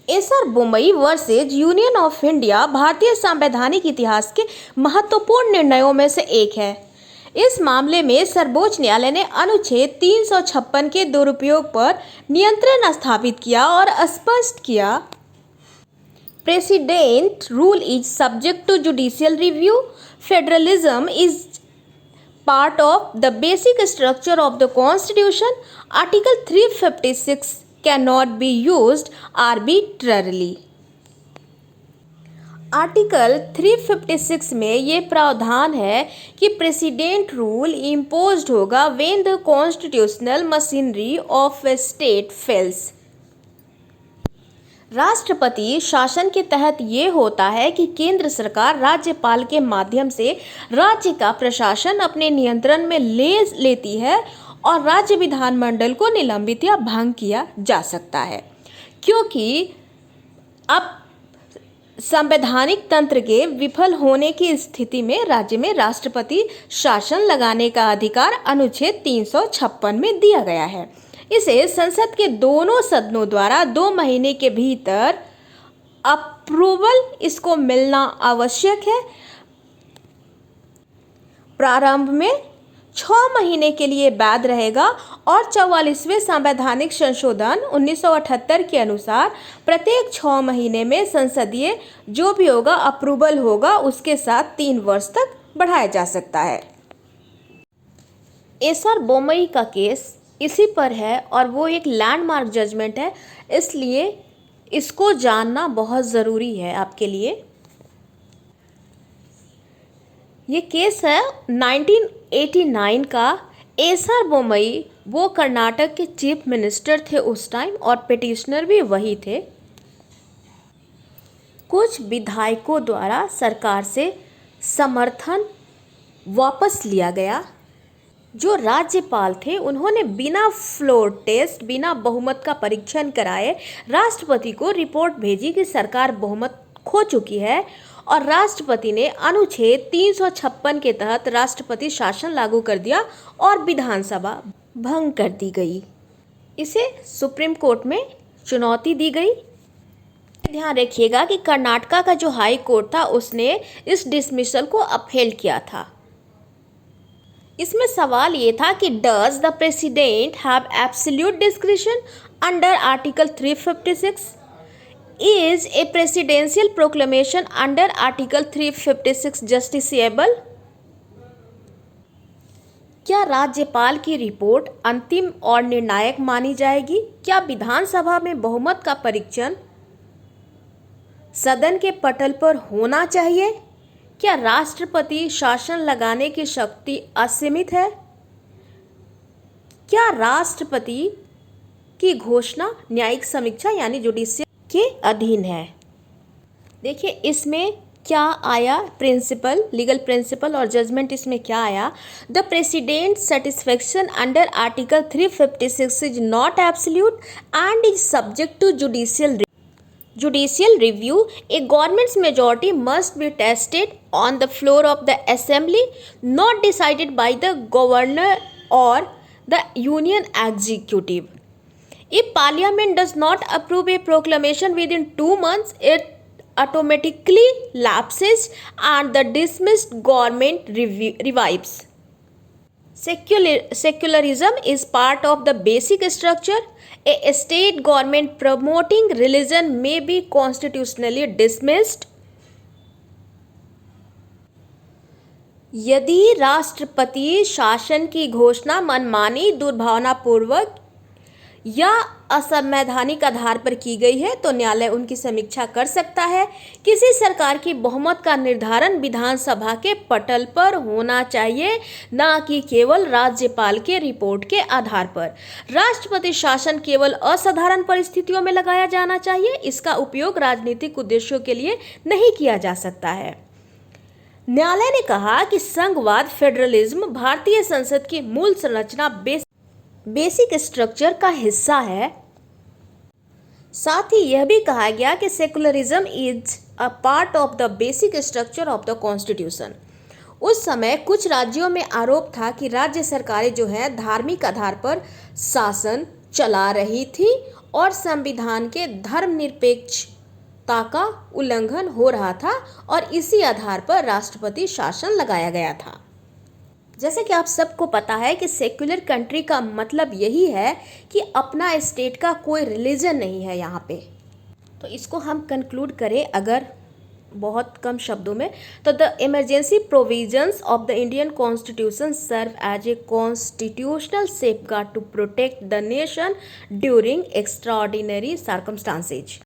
SR Bommai versus union of India भारतीय संवैधानिक इतिहास के महत्वपूर्ण निर्णयों में से एक है। इस मामले में सर्वोच्च न्यायालय ने अनुच्छेद 356 के दुरुपयोग पर नियंत्रण स्थापित किया और स्पष्ट किया, president rule is subject to judicial review, federalism is part of the basic structure of the constitution, article 356 cannot be used arbitrarily। Article 356 में ये प्रावधान है कि प्रेसिडेंट रूल इम्पोज्ड होगा when the constitutional machinery of A state fails. राष्ट्रपति शासन के तहत ये होता है कि केंद्र सरकार राज्यपाल के माध्यम से राज्य का प्रशासन अपने नियंत्रण में लेती है और राज्य विधानमंडल को निलंबित या भंग किया जा सकता है। क्योंकि अब संवैधानिक तंत्र के विफल होने की स्थिति में राज्य में राष्ट्रपति शासन लगाने का अधिकार अनुच्छेद 356 में दिया गया है। इसे संसद के दोनों सदनों द्वारा 2 महीने के भीतर अप्रूवल इसको मिलना आवश्यक है। प्रारंभ में 6 महीने के लिए वैध रहेगा और 44वें संवैधानिक संशोधन 1978 के अनुसार प्रत्येक 6 महीने में संसदीय जो भी होगा अप्रूवल होगा उसके साथ 3 वर्ष तक बढ़ाया जा सकता है। एसआर बोमई का केस इसी पर है और वो एक लैंडमार्क जजमेंट है, इसलिए इसको जानना बहुत ज़रूरी है आपके लिए। ये केस है 1989 का। एसआर बोमई वो कर्नाटक के चीफ मिनिस्टर थे उस टाइम और पिटिशनर भी वही थे। कुछ विधायकों द्वारा सरकार से समर्थन वापस लिया गया। जो राज्यपाल थे उन्होंने बिना फ्लोर टेस्ट, बिना बहुमत का परीक्षण कराए राष्ट्रपति को रिपोर्ट भेजी कि सरकार बहुमत खो चुकी है और राष्ट्रपति ने अनुच्छेद 356 के तहत राष्ट्रपति शासन लागू कर दिया और विधानसभा भंग कर दी गई। इसे सुप्रीम कोर्ट में चुनौती दी गई। ध्यान रखिएगा कि कर्नाटका का जो हाई कोर्ट था उसने इस डिसमिसल को अपहेल किया था। इसमें सवाल ये था कि does the president have absolute discretion under article 356? Is a presidential proclamation under article 356 justiciable? क्या राज्यपाल की रिपोर्ट अंतिम और निर्णायक मानी जाएगी? क्या विधानसभा में बहुमत का परीक्षण सदन के पटल पर होना चाहिए? क्या राष्ट्रपति शासन लगाने की शक्ति असीमित है? क्या राष्ट्रपति की घोषणा न्यायिक समीक्षा यानी जुडिशियल के अधीन है? देखिए इसमें क्या आया, प्रिंसिपल, लीगल प्रिंसिपल और जजमेंट इसमें क्या आया। The president satisfaction under article 356 is not absolute and is subject to judicial review. A government's majority must be tested on the floor of the assembly, not decided by the governor or the union executive. If parliament does not approve a proclamation within 2 months, it automatically lapses and the dismissed government revives. Secularism is part of the basic structure. A state government promoting religion may be constitutionally dismissed. यदि राष्ट्रपति शासन की घोषणा मनमानी, दुर्भावनापूर्वक या असंवैधानिक आधार पर की गई है तो न्यायालय उनकी समीक्षा कर सकता है। किसी सरकार की बहुमत का निर्धारण विधानसभा के पटल पर होना चाहिए, न कि केवल राज्यपाल के रिपोर्ट के आधार पर। राष्ट्रपति शासन केवल असाधारण परिस्थितियों में लगाया जाना चाहिए। इसका उपयोग राजनीतिक उद्देश्यों के लिए नहीं किया जा सकता है। न्यायालय ने कहा कि संघवाद, फेडरलिज्म भारतीय संसद की मूल संरचना बेसिक स्ट्रक्चर का हिस्सा है। साथ ही यह भी कहा गया कि secularism is a part of the basic structure of the constitution. उस समय कुछ राज्यों में आरोप था कि राज्य सरकारें जो है धार्मिक आधार पर शासन चला रही थी और संविधान के धर्मनिरपेक्षता का उल्लंघन हो रहा था और इसी आधार पर राष्ट्रपति शासन लगाया गया था। जैसे कि आप सबको पता है कि सेक्युलर कंट्री का मतलब यही है कि अपना स्टेट का कोई रिलीजन नहीं है यहाँ पे। तो इसको हम कंक्लूड करें अगर बहुत कम शब्दों में, तो the emergency provisions of the Indian constitution serve as a constitutional safeguard to protect the nation during extraordinary circumstances.